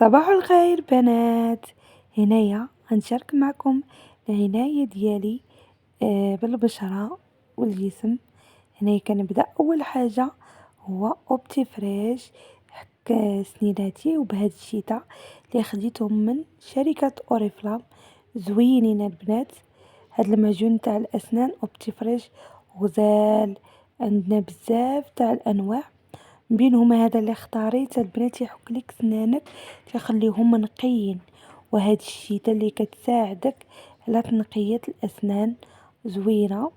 صباح الخير بنات. هنايا غنشارك معكم العناية ديالي بالبشرة والجسم. هنايا كنبدا اول حاجة هو اوبتي فريش حك سنيناتي، وبهاد الشتا اللي خديتهم من شركة اوريفلام. زوينين البنات. هاد المعجون تاع الاسنان اوبتي فريش غزال، عندنا بزاف تاع الانواع، بينهم هذا اللي اختاريت البنات يحك لك سنانك تخليهم نقيين، وهاد الشيتا اللي كتساعدك على تنقية الاسنان زوينة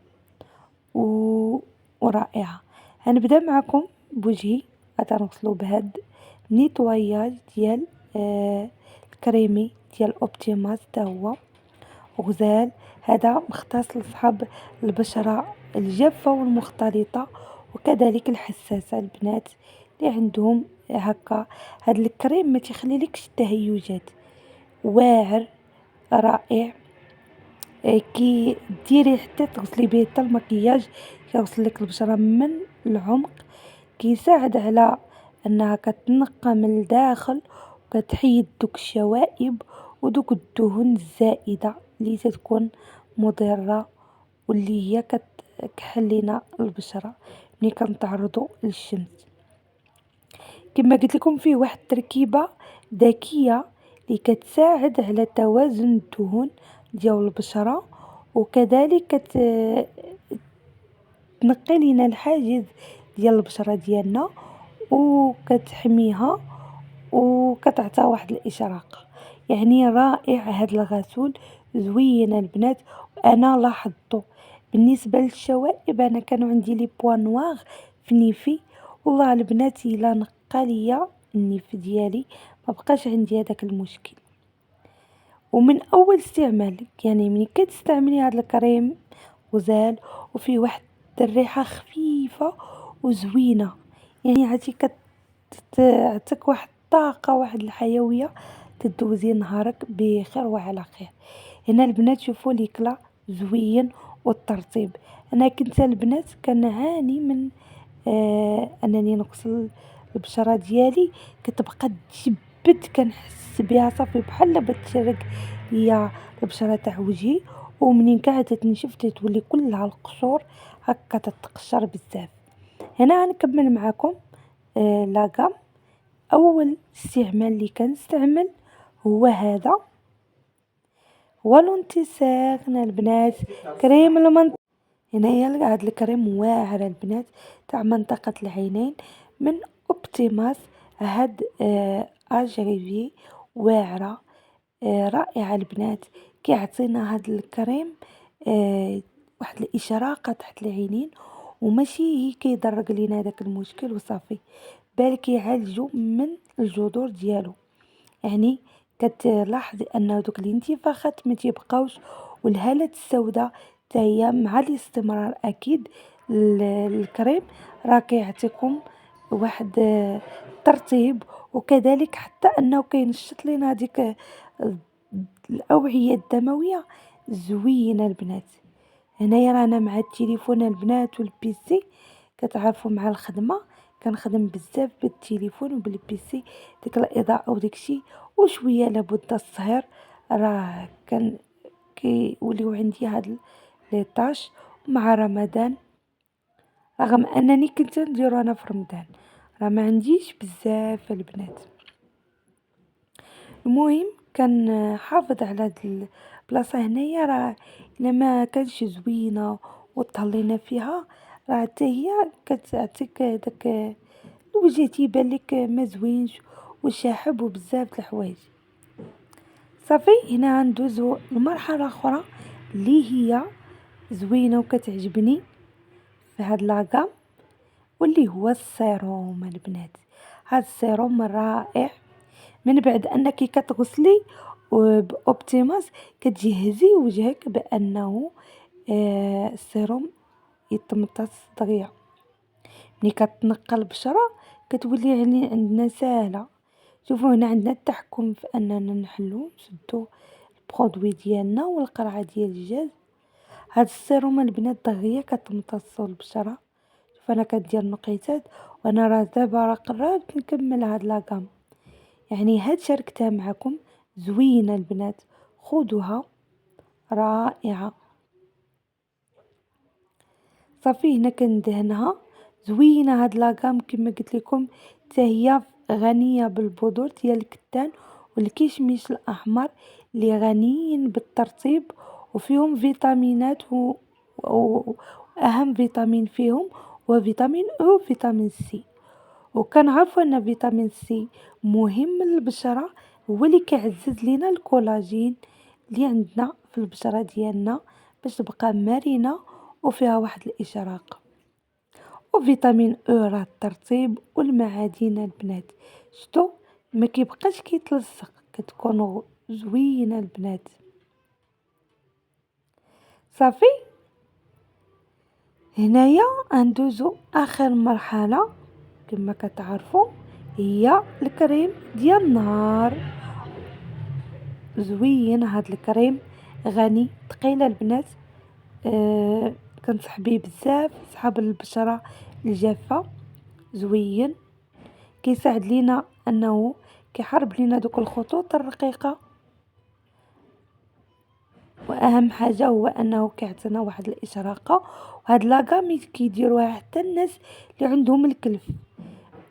و... ورائعة. هنبدا معكم بوجهي، غنغسلو بهاد نيتواياج ديال الكريمي ديال اوبتيماس تا هو غزال. هذا مختص لصحاب البشرة الجافة والمختلطة وكذلك الحساسة، البنات اللي عندهم هكا. هذا الكريم ما تيخليلكش التهيجات، واعر رائع. كي ديري حتى تغسلي به حتى المكياج، كيغسل لك البشرة من العمق، كيساعد على انها كتنقى من الداخل وكتحيد دوك الشوائب ودوك الدهون الزائدة اللي تتكون مضرة، واللي هي كتكحل لينا البشرة ملي كنتعرضوا للشمس. كما قلت لكم فيه واحد التركيبة ذكية اللي كتساعد على توازن الدهون ديال البشرة، وكذلك تنقي لينا الحاجز ديال البشرة ديالنا وكتحميها وكتعطيها واحد الاشراقة. يعني رائع هذا الغسول، زوين البنات. انا لاحظته بالنسبه للشوائب، انا كانوا عندي لي بوان نواغ في نيفي، والله البنات الا نقى ليا النيف ديالي ما بقاش عندي هذاك المشكل. ومن اول استعمال، يعني ملي كتستعملي هذا الكريم غزال وفيه واحد الريحه خفيفه وزوينه، يعني عرفتي كتعطيك واحد الطاقه واحد الحيويه، تدوزي نهارك بخير وعلى خير. هنا البنات شوفوا ليكلا زوين والترطيب. انا كنت البنات كنعاني من انني نغسل البشره ديالي كتبقى تجبد، كنحس بها صافي بحال بتشرق ليا البشره تاع وجهي، ومنين قعدت تنشف تولي كلها القشور هكا تتقشر بزاف. هنا غنكمل معكم لاكام. اول استعمال اللي كنستعمل هو هذا، هو لونتيسيرن البنات، كريم المنطقة. هنايا هاد الكريم واعر البنات تاع منطقة العينين من اوبتيماس. هاد اجريفي واعرة رائعة البنات. كيعطينا هاد الكريم واحد الاشراقة تحت العينين، وماشي هي كيضرق لينا داك المشكل وصافي، بل كيعالجو من الجذور ديالو. يعني كتلاحظي ان دوك الانتفاخات ما تيبقاوش، والهالات السوداء حتى هي مع الاستمرار اكيد الكريم راه كيعطيكم واحد ترطيب، وكذلك حتى انه كينشط لنا هذيك الاوعيه الدمويه زوينه البنات. هنايا رانا مع التليفون البنات والبيسي، كتعرفوا مع الخدمه كنخدم بزاف بالتليفون وبالبيسي، ديك الاضاءه وداكشي وشويه لابد الصهر، راه كان كيوليو عندي هاد لي طاش مع رمضان. رغم انني كنت نديرو انا في رمضان، راه ما عنديش بزاف البنات. المهم كان حافظ على هاد البلاصه هنايا، راه الا ما كانش زوينه وطلينا فيها راه حتى هي كتعطيك داك الوجه تيبان لك ما زوينش وشاحب وبزاف د الحوايج. صافي هنا ندوزو لمرحله اخرى اللي هي زوينه وكتعجبني في هاد لاكام، واللي هو السيروم البنات. هاد السيروم رائع. من بعد انك كتغسلي باوبتيماس كتجهزي وجهك بانه السيروم يتمتص دغيا. ملي كتنقى البشره كتولي يعني عندنا ساهله. شوفوا هنا عندنا التحكم في اننا نحلو نشدو البرودوي ديالنا والقرعه ديال الجاز. هاد السيروم البنات دغيا كتمتصو البشره. شوف انا كدير نقيتات، وانا راه دابا راه قربت نكمل هاد لاكام. يعني هاد شاركتها معكم، زوينة البنات، خذوها، رائعة. صافي هنا كندهنها، زوينة هاد لاكام كما قلت لكم، حتى هي غنية بالبذور ديال الكتان والكشمش الأحمر اللي غنيين بالترطيب وفيهم فيتامينات وأهم فيتامين فيهم هو فيتامين أو وفيتامين سي. وكنعرفوا أن فيتامين سي مهم للبشرة، هو اللي كيعزز لينا الكولاجين اللي عندنا في البشرة ديالنا باش تبقى مرنة وفيها واحد الإشراقة. وفيتامين او راه الترطيب والمعادن البنات، شتو ما كيبقاش كيتلصق، كتكون زوينة البنات. صافي هنايا غندوزو اخر مرحلة كما كتعرفوا، هي الكريم ديال النهار. زوين هاد الكريم، غني ثقيله البنات، كنصح بيه بزاف صحاب البشره الجافه. زوين كيساعد لينا انه كيحارب لينا دوك الخطوط الرقيقه، واهم حاجه هو انه كيعطينا واحد الاشراقه. وهاد لاكامي كيديروها حتى الناس اللي عندهم الكلف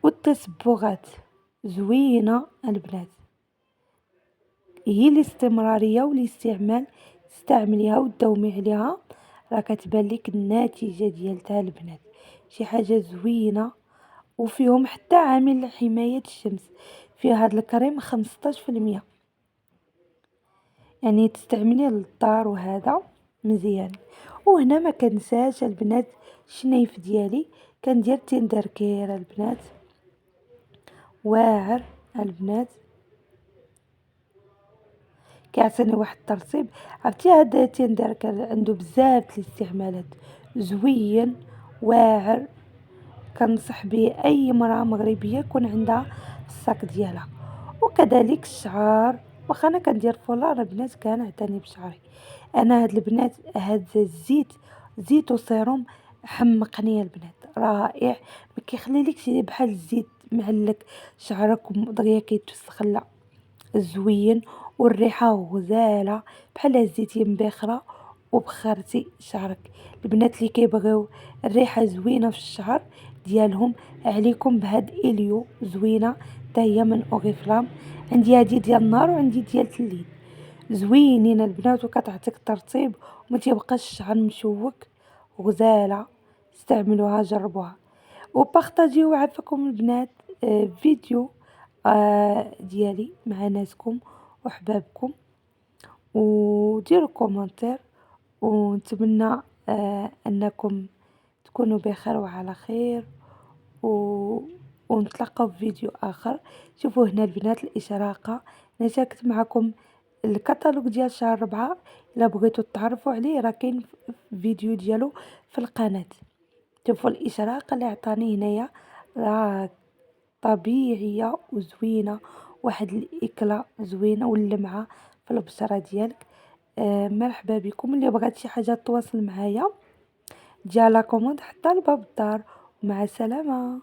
والتسبغات. زوينه البنات، هي الاستمراريه والاستعمال، تستعمليها وتداومي عليها راه كتبان لك النتيجه ديالتها البنات. شي حاجه زوينه، وفيهم حتى عامل حمايه الشمس. في هذا الكريم 15%، يعني تستعمليه للدار وهذا مزيان. وهنا ما كنساش البنات الشنيف ديالي، كندير تندركير البنات، واعر البنات، كيعطيني واحد الترطيب. عرفتي هاد تندركير عنده بزاف الاستعمالات، زوين واعر، كنصح به اي مرأة مغربية يكون عندها في الصاك ديالها. وكذلك الشعر، واخا انا كندير فولار البنات كنعتني بشعري. انا هاد البنات هاد الزيت، زيت وسيروم، حمقني البنات، رائع، ما كيخليلكش بحال الزيت معلك شعرك دغيا كيتوسخ، لا زوين. والريحه غزاله بحال الزيت مبخره وبخرتي شعرك. البنات اللي كيبغيو الريحه زوينه في الشعر ديالهم، عليكم بهاد اليو زوينه حتى هي من اوريفلام. عندي هادي ديال النهار وعندي ديال الليل، زوينين البنات وكتعطيك ترطيب وما تيبقاش الشعر مشوك، غزاله. استعملوها جربوها وبارطاجيو عافاكم البنات فيديو ديالي مع ناسكم وحبابكم، وديروا كومنتير. ونتمنى انكم تكونوا بخير وعلى خير، و... ونتلاقاو في فيديو اخر. شوفوا هنا البنات الاشراقه، انا شاركت معكم الكتالوج ديال شهر 4، الا بغيتوا تعرفوا عليه راه كاين فيديو ديالو في القناه. شوفوا الاشراقه اللي عطاني هنايا، راه طبيعيه وزوينه، واحد الاكله زوينه واللمعه في البشره ديالك. مرحبا بكم، اللي بغات شي حاجه تواصل معايا ديال لا كوموند حتى لباب الدار. ومع السلامه.